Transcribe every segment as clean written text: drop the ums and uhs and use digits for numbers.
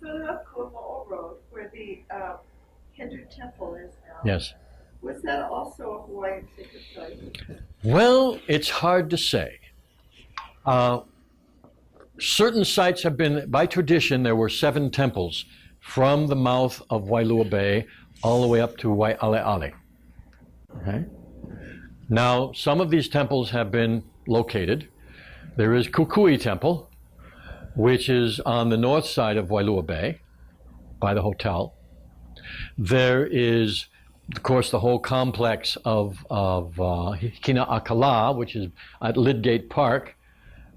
further up Kauai Road, where the Hindu temple is now. Yes. Was that also a Hawaiian sacred site? Well, it's hard to say. Certain sites have been, by tradition, there were 7 temples from the mouth of Wailua Bay all the way up to Waialeale. Okay? Now, some of these temples have been located. There is Kukui Temple, which is on the north side of Wailua Bay, by the hotel. There is, of course, the whole complex of Hikina-a-Kala, which is at Lydgate Park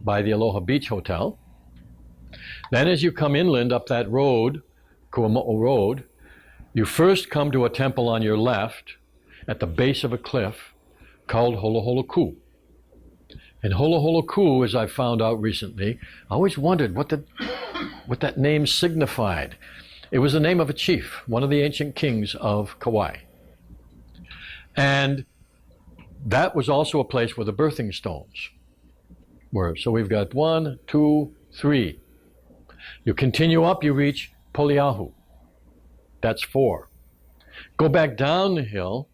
by the Aloha Beach Hotel. Then as you come inland up that road, Kuamo'o Road, you first come to a temple on your left at the base of a cliff called Holoholuku. And Holoholuku, as I found out recently, I always wondered what that name signified. It was the name of a chief, one of the ancient kings of Kauai. And that was also a place where the birthing stones were. So we've got 1, 2, 3. You continue up, you reach Poliahu. That's 4. Go back down the hill,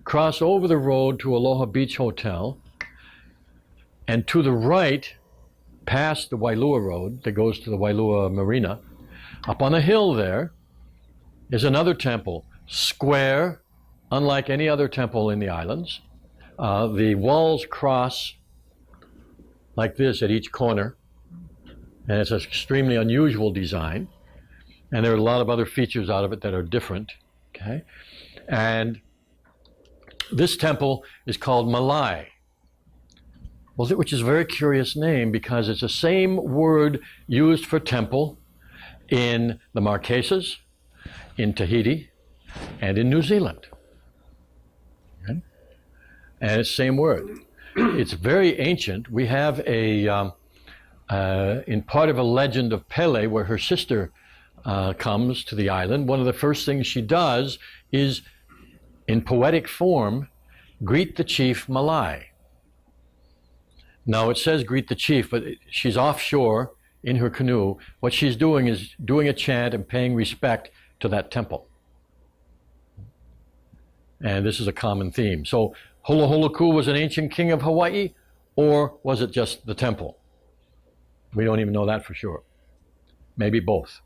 cross over the road to Aloha Beach Hotel, and to the right, past the Wailua Road that goes to the Wailua Marina, up on a hill there is another temple, square, unlike any other temple in the islands. The walls cross like this at each corner, and it's an extremely unusual design. And there are a lot of other features out of it that are different. Okay, and this temple is called Malai, which is a very curious name because it's the same word used for temple in the Marquesas, in Tahiti, and in New Zealand. Okay? And it's the same word. It's very ancient. We have in part of a legend of Pele, where her sister comes to the island, one of the first things she does is, in poetic form, greet the chief Malai. Now it says greet the chief, but she's offshore in her canoe. What she's doing is doing a chant and paying respect to that temple. And this is a common theme. So Holoholuku was an ancient king of Hawaii, or was it just the temple? We don't even know that for sure. Maybe both.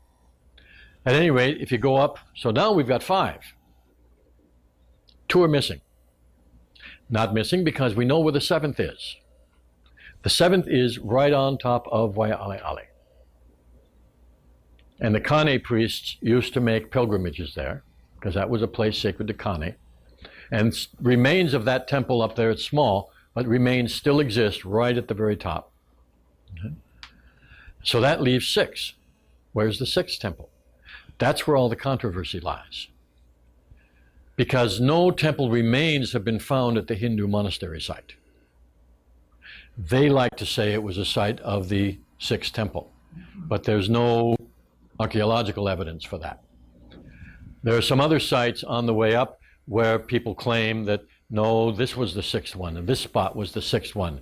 At any rate, if you go up, so now we've got 5. 2 are missing. Not missing because we know where the 7th is. The 7th is right on top of Waialeale. And the Kane priests used to make pilgrimages there, because that was a place sacred to Kane. And remains of that temple up there, it's small, but remains still exist right at the very top. Okay. So that leaves 6. Where's the 6th temple? That's where all the controversy lies. Because no temple remains have been found at the Hindu monastery site. They like to say it was a site of the 6th temple, but there's no archaeological evidence for that. There are some other sites on the way up where people claim that, no, this was the 6th one, and this spot was the 6th one.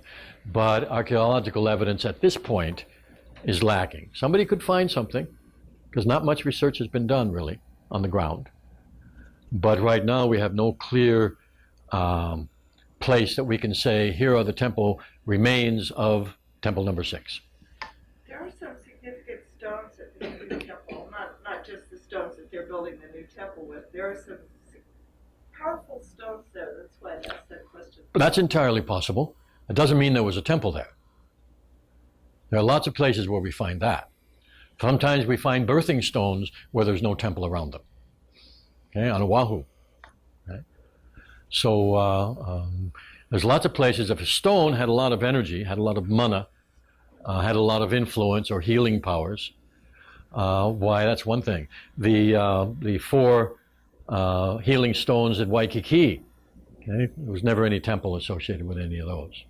But archaeological evidence at this point is lacking. Somebody could find something, because not much research has been done, really, on the ground. But right now we have no clear place that we can say, here are the temple remains of temple number 6. There are some significant stones at the Hindu temple, not just the stones that they're building the new temple with. There are some powerful stones there. That's why I asked that question. That's entirely possible. It doesn't mean there was a temple there. There are lots of places where we find that. Sometimes we find birthing stones where there's no temple around them. Okay, on Oahu. Okay? So there's lots of places. If a stone had a lot of energy, had a lot of mana, had a lot of influence or healing powers, why, that's one thing. The 4 healing stones at Waikiki, okay, there was never any temple associated with any of those.